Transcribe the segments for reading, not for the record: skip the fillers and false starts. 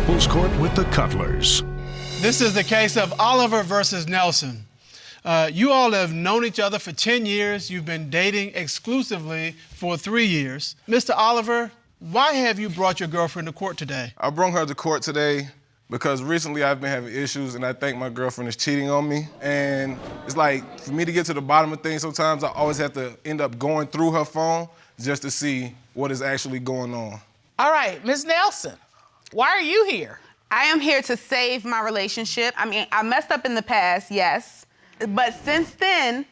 Couples Court with the Cutlers. This is the case of Oliver versus Nelson. You all have known each other for 10 years. You've been dating exclusively for 3 years. Mr. Oliver, why have you brought your girlfriend to court today? I brought her to court today because recently I've been having issues and I think my girlfriend is cheating on me. And it's like, for me to get to the bottom of things, sometimes I always have to end up going through her phone just to see what is actually going on. All right, Ms. Nelson, why are you here? I am here to save my relationship. I mean, I messed up in the past, yes. But since then,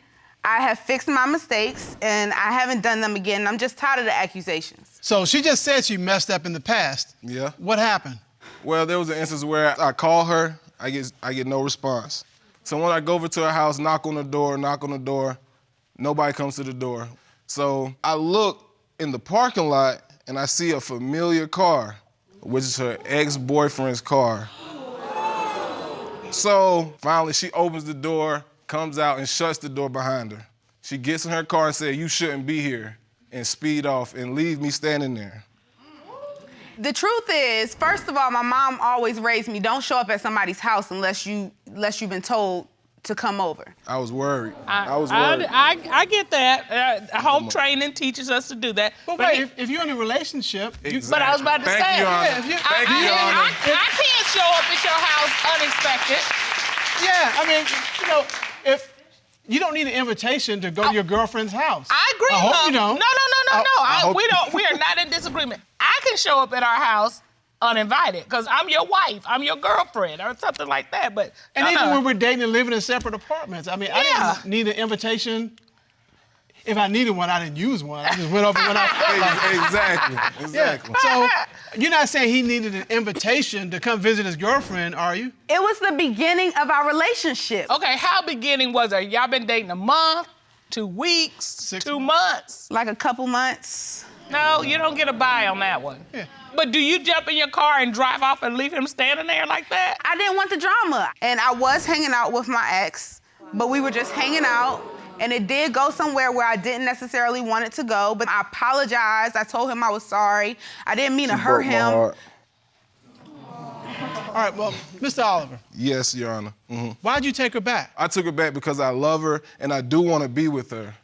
I have fixed my mistakes and I haven't done them again. I'm just tired of the accusations. So she just said she messed up in the past. Yeah. What happened? Well, there was an instance where I call her, I get no response. So when I go over to her house, knock on the door, nobody comes to the door. So I look in the parking lot and I see a familiar car, which is her ex-boyfriend's car. So finally she opens the door, comes out and shuts the door behind her. She gets in her car and says, "You shouldn't be here," and speed off and leave me standing there. The truth is, first of all, my mom always raised me, don't show up at somebody's house unless you've been told to come over. I was worried. I was worried. I get that. Home training teaches us to do that. But wait, if you're in a relationship, Exactly. But I was about to Thank say, you, Your Honor. Thank you, Your Honor. I can't show up at your house unexpected. yeah, I mean, you know, if you don't need an invitation to go to your girlfriend's house. I agree. I hope you don't. No. We are not in disagreement. I can show up at our house uninvited because I'm your wife, I'm your girlfriend, or something like that. But And even when we're dating and living in separate apartments, I mean, I didn't need an invitation. If I needed one, I didn't use one. I just went over when I felt like it. Exactly. So you're not saying he needed an invitation to come visit his girlfriend, are you? It was the beginning of our relationship. Okay, how beginning was it? Y'all been dating a month, 2 weeks, 2 months? Like a couple months. No, you don't get a bye on that one. Yeah. But do you jump in your car and drive off and leave him standing there like that? I didn't want the drama. And I was hanging out with my ex, but we were just hanging out. And it did go somewhere where I didn't necessarily want it to go, but I apologized. I told him I was sorry. I didn't mean to hurt him. All right, well, Mr. Oliver. Yes, Your Honor. Mm-hmm. Why'd you take her back? I took her back because I love her and I do want to be with her.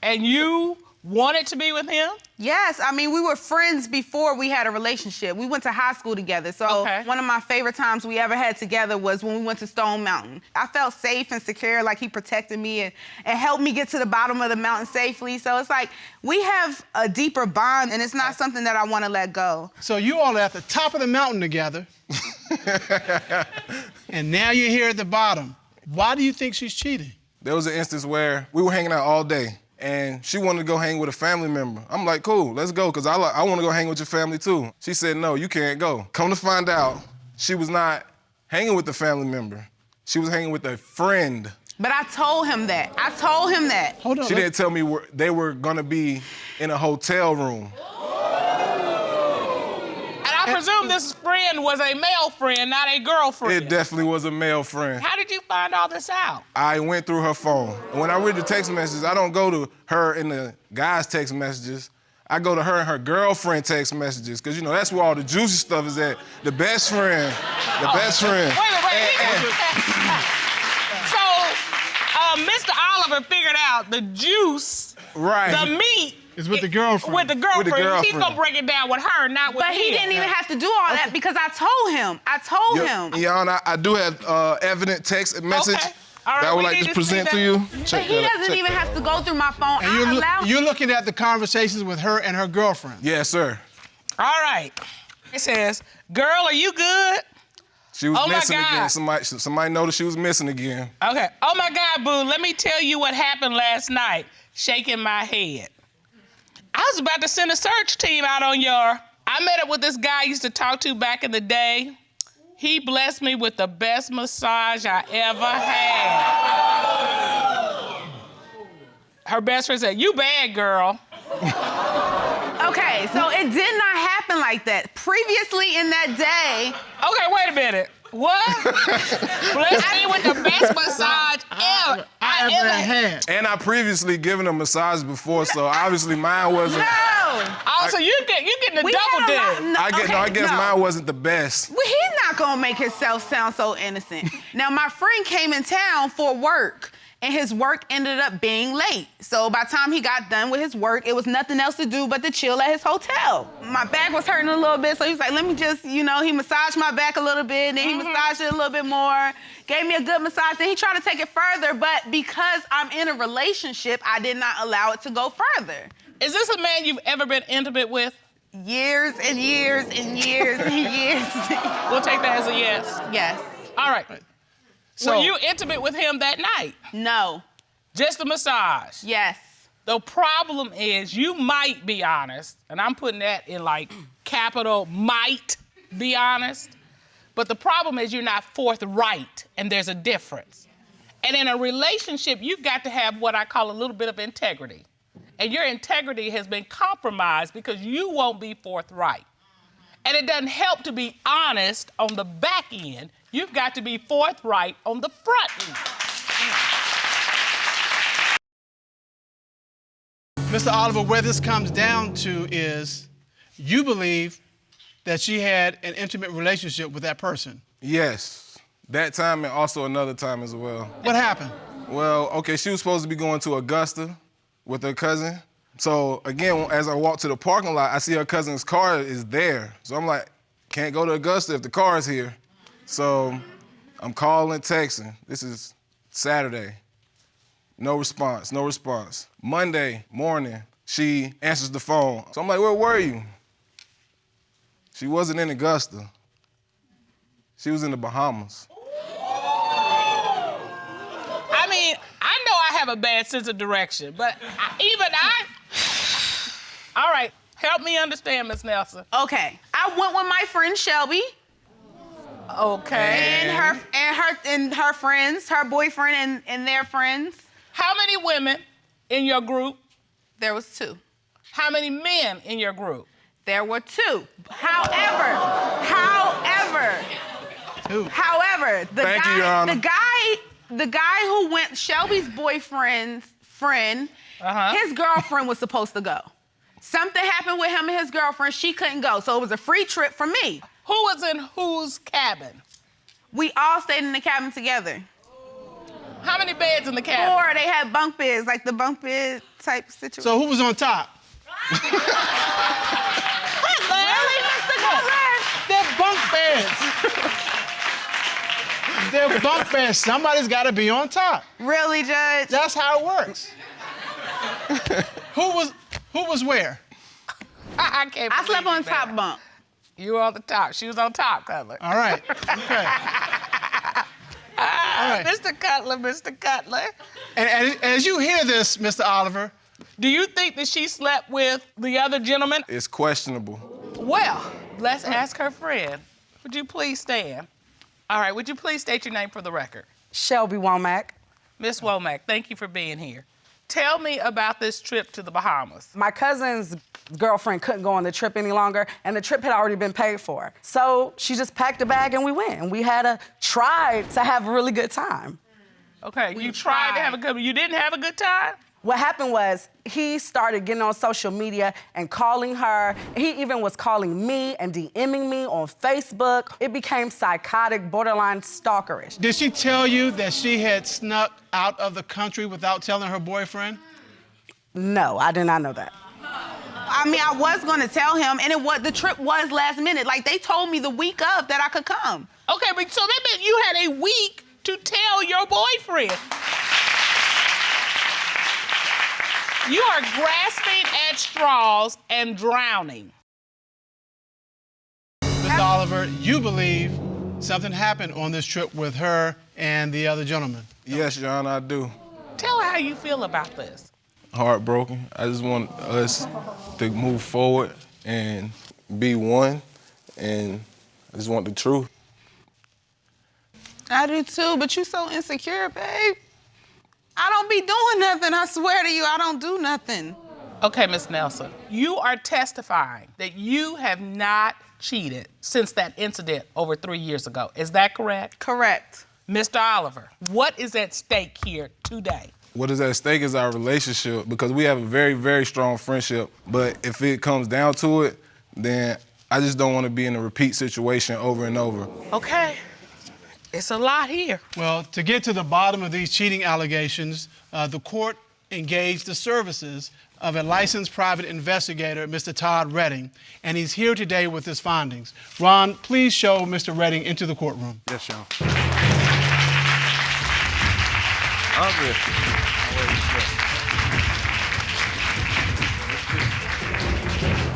And you wanted to be with him? Yes, I mean, we were friends before we had a relationship. We went to high school together, so one of my favorite times we ever had together was when we went to Stone Mountain. I felt safe and secure, like he protected me and helped me get to the bottom of the mountain safely. So it's like, we have a deeper bond and it's not something that I want to let go. So you all are at the top of the mountain together, and now you're here at the bottom. Why do you think she's cheating? There was an instance where we were hanging out all day and she wanted to go hang with a family member. I'm like, cool, let's go, because I want to go hang with your family too. She said, no, you can't go. Come to find out, she was not hanging with the family member. She was hanging with a friend. But I told him that. Hold on. She didn't tell me they were gonna be in a hotel room. And I presume this friend was a male friend, not a girlfriend. It definitely was a male friend. How did you find all this out? I went through her phone. And when I read the text messages, I don't go to her in the guy's text messages. I go to her and her girlfriend text messages, because, you know, that's where all the juicy stuff is at. The best friend. Best friend. Wait. So, Mr. Oliver figured out the juice, the meat, is with the girlfriend. With the girlfriend. He's gonna break it down with her, not with him. But he didn't even have to do all that because I told him. Your Honor, I do have evident text message that I would like to present to you. But he doesn't even have to go through my phone. And you're looking at the conversations with her and her girlfriend. Yes, sir. All right. It says, girl, are you good? She was missing again. Somebody noticed she was missing again. Okay. Oh my God, boo, let me tell you what happened last night. Shaking my head. I was about to send a search team out on I met up with this guy I used to talk to back in the day. He blessed me with the best massage I ever had. Her best friend said, you bad, girl. Okay, so it did not happen like that. Previously in that day. Okay, wait a minute. What? Bless me with the best massage ever I ever had. And I previously given a massage before, so obviously mine wasn't. No. Oh, so you getting a We double had a lot- dip. no, I guess no. mine wasn't the best. Well, he's not gonna make himself sound so innocent. Now, my friend came in town for work, and his work ended up being late. So by the time he got done with his work, it was nothing else to do but to chill at his hotel. My back was hurting a little bit, so he was like, let me just, he massaged my back a little bit, and then he massaged it a little bit more, gave me a good massage, then he tried to take it further, but because I'm in a relationship, I did not allow it to go further. Is this a man you've ever been intimate with? Years and years and years and years. We'll take that as a yes. Yes. All right. So, were you intimate with him that night? No. Just a massage? Yes. The problem is you might be honest, and I'm putting that in like capital might be honest, but the problem is you're not forthright, and there's a difference. And in a relationship, you've got to have what I call a little bit of integrity. And your integrity has been compromised because you won't be forthright. And it doesn't help to be honest on the back end. You've got to be forthright on the front end. Mr. Oliver, where this comes down to is you believe that she had an intimate relationship with that person. Yes, that time and also another time as well. What happened? Well, okay, she was supposed to be going to Augusta with her cousin. So again, as I walk to the parking lot, I see her cousin's car is there. So I'm like, can't go to Augusta if the car is here. So I'm calling, texting. This is Saturday. No response, no response. Monday morning, she answers the phone. So I'm like, where were you? She wasn't in Augusta. She was in the Bahamas. I mean, I know I have a bad sense of direction, but all right, help me understand, Miss Nelson. Okay. I went with my friend Shelby. Okay. And her friends, her boyfriend and their friends. How many women in your group? There was 2. How many men in your group? There were 2. However, Thank you, Your Honor. the guy who went, Shelby's boyfriend's friend, his girlfriend was supposed to go. Something happened with him and his girlfriend. She couldn't go, so it was a free trip for me. Who was in whose cabin? We all stayed in the cabin together. How many beds in the cabin? 4. They had bunk beds, like the bunk bed type situation. So who was on top? Really, Mr. Cutler? They're bunk beds. They're bunk beds. Somebody's got to be on top. Really, Judge? That's how it works. Who was where? I can't I slept believe on that. top bunk. You were on the top. She was on top, Cutler. All right. Okay. All right. Mr. Cutler. And as you hear this, Mr. Oliver, Do you think that she slept with the other gentleman? It's questionable. Well, let's ask her friend. Would you please stand? All right, would you please state your name for the record? Shelby Womack. Miss Womack, thank you for being here. Tell me about this trip to the Bahamas. My cousin's girlfriend couldn't go on the trip any longer, and the trip had already been paid for. So she just packed a bag and we went. And we had to try to have a really good time. Okay, you tried to have a good, you didn't have a good time? What happened was he started getting on social media and calling her. He even was calling me and DMing me on Facebook. It became psychotic, borderline stalkerish. did she tell you that she had snuck out of the country without telling her boyfriend? No, I did not know that. I mean, I was gonna tell him, and the trip was last minute. Like, they told me the week of that I could come. Okay, but so that meant you had a week to tell your boyfriend. You are grasping at straws and drowning. Mr. Oliver, you believe something happened on this trip with her and the other gentleman. Yes, Your Honor, I do. Tell her how you feel about this. Heartbroken. I just want us to move forward and be one, and I just want the truth. I do too, but you so insecure, babe. I don't be doing nothing, I swear to you, I don't do nothing. Okay, Miss Nelson, you are testifying that you have not cheated since that incident over 3 years ago. Is that correct? Correct. Mr. Oliver, what is at stake here today? What is at stake is our relationship because we have a very, very strong friendship. But if it comes down to it, then I just don't want to be in a repeat situation over and over. Okay. It's a lot here. Well, to get to the bottom of these cheating allegations, the court engaged the services of a licensed private investigator, Mr. Todd Redding, and he's here today with his findings. Ron, please show Mr. Redding into the courtroom. Yes, Sean. I'm good.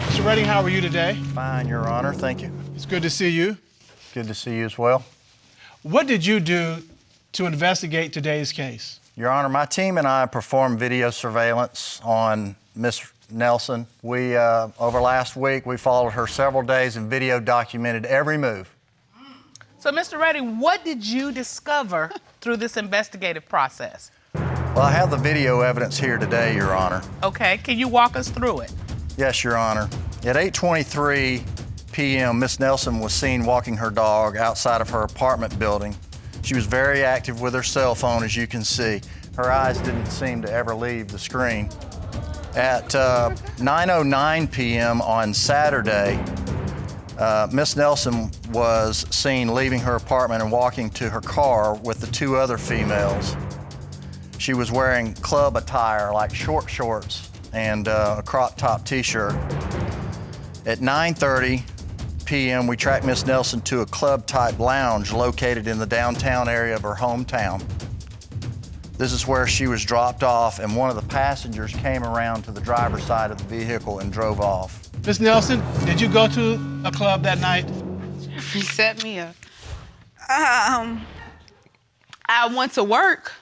Mr. Redding, how are you today? Fine, Your Honor. Thank you. It's good to see you. Good to see you as well. What did you do to investigate today's case? Your Honor, my team and I performed video surveillance on Miss Nelson. We, over last week, we followed her several days and video documented every move. So, Mr. Redding, what did you discover through this investigative process? Well, I have the video evidence here today, Your Honor. Okay, can you walk us through it? Yes, Your Honor. At 8:23 p.m., Miss Nelson was seen walking her dog outside of her apartment building. She was very active with her cell phone, as you can see. Her eyes didn't seem to ever leave the screen. At 9:09 p.m. on Saturday, Miss Nelson was seen leaving her apartment and walking to her car with the two other females. She was wearing club attire, like short shorts and a crop top t-shirt. At 9:30 p.m., we tracked Miss Nelson to a club-type lounge located in the downtown area of her hometown. This is where she was dropped off, and one of the passengers came around to the driver's side of the vehicle and drove off. Ms. Nelson, did you go to a club that night? He set me up. I went to work.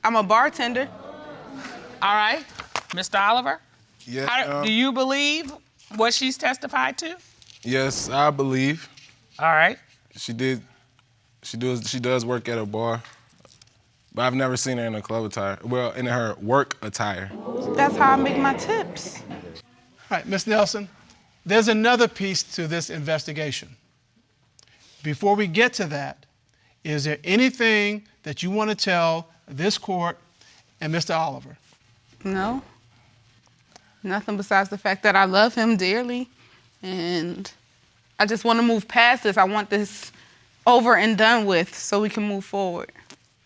I'm a bartender. All right. Mr. Oliver? Yeah, do you believe what she's testified to? Yes, I believe. All right. She does work at a bar, but I've never seen her in a club attire. Well, in her work attire. That's how I make my tips. All right, Ms. Nelson, there's another piece to this investigation. Before we get to that, is there anything that you want to tell this court and Mr. Oliver? No. Nothing besides the fact that I love him dearly, and I just want to move past this. I want this over and done with so we can move forward.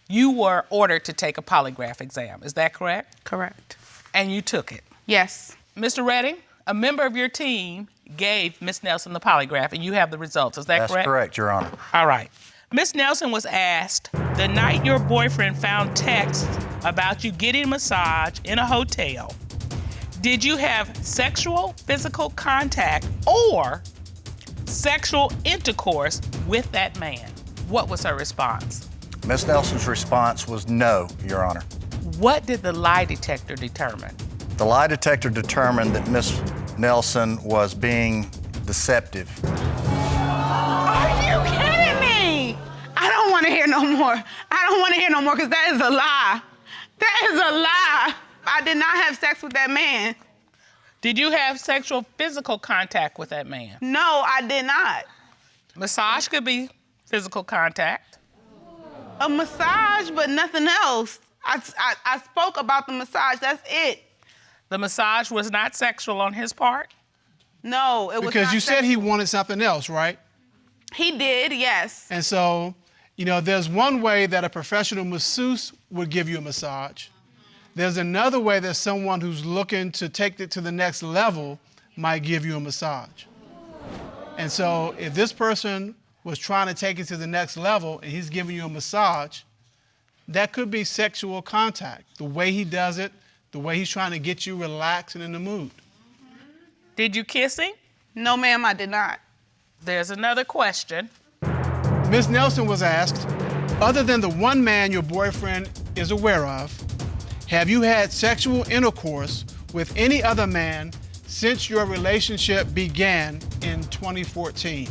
You were ordered to take a polygraph exam, is that correct? Correct. And you took it? Yes. Mr. Redding, a member of your team gave Miss Nelson the polygraph, and you have the results, is that correct? That's correct, Your Honor. All right. Miss Nelson was asked the night your boyfriend found texts about you getting a massage in a hotel, did you have sexual physical contact or sexual intercourse with that man? What was her response? Miss Nelson's response was no, Your Honor. What did the lie detector determine? The lie detector determined that Miss Nelson was being deceptive. Are you kidding me? I don't want to hear no more. I don't want to hear no more because that is a lie. That is a lie. I did not have sex with that man. Did you have sexual physical contact with that man? No, I did not. Massage could be physical contact. A massage, but nothing else. I spoke about the massage, that's it. The massage was not sexual on his part? No, it was Because not you said sexual. he wanted something else, right? He did, yes. And so, you know, there's one way that a professional masseuse would give you a massage. There's another way that someone who's looking to take it to the next level might give you a massage. And so if this person was trying to take it to the next level and he's giving you a massage, that could be sexual contact. The way he does it, the way he's trying to get you relaxed and in the mood. Did you kiss him? No, ma'am, I did not. There's another question. Ms. Nelson was asked, other than the one man your boyfriend is aware of, have you had sexual intercourse with any other man since your relationship began in 2014?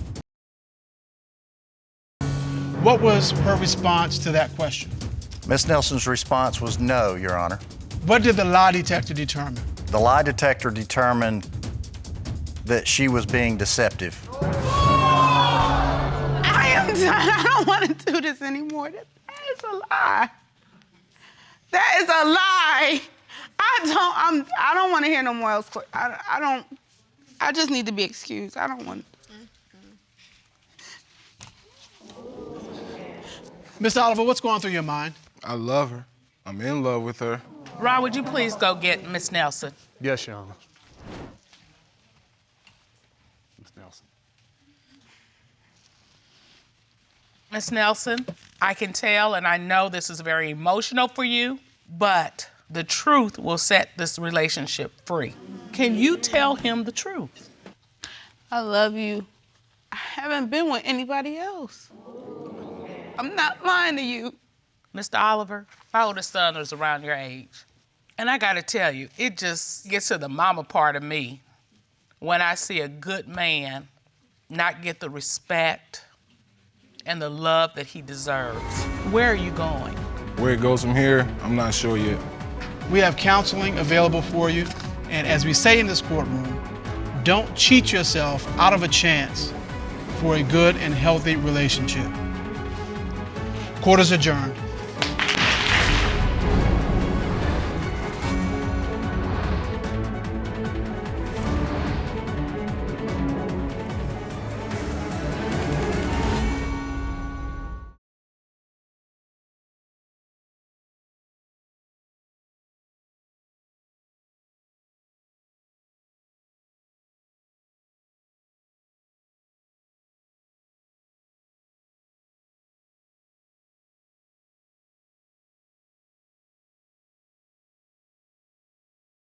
What was her response to that question? Miss Nelson's response was no, Your Honor. What did the lie detector determine? The lie detector determined that she was being deceptive. I am done. I don't want to do this anymore. That is a lie. That is a lie. I don't want to hear no more else. I just need to be excused. I don't want. Mr. Oliver, what's going through your mind? I love her. I'm in love with her. Ron, would you please go get Miss Nelson? Yes, Your Honor. Ms. Nelson. Miss Nelson, I can tell and I know this is very emotional for you, but the truth will set this relationship free. Can you tell him the truth? I love you. I haven't been with anybody else. I'm not lying to you. Mr. Oliver, my oldest son is around your age. And I gotta tell you, it just gets to the mama part of me when I see a good man not get the respect and the love that he deserves. Where are you going? Where it goes from here, I'm not sure yet. We have counseling available for you. And as we say in this courtroom, don't cheat yourself out of a chance for a good and healthy relationship. Court is adjourned.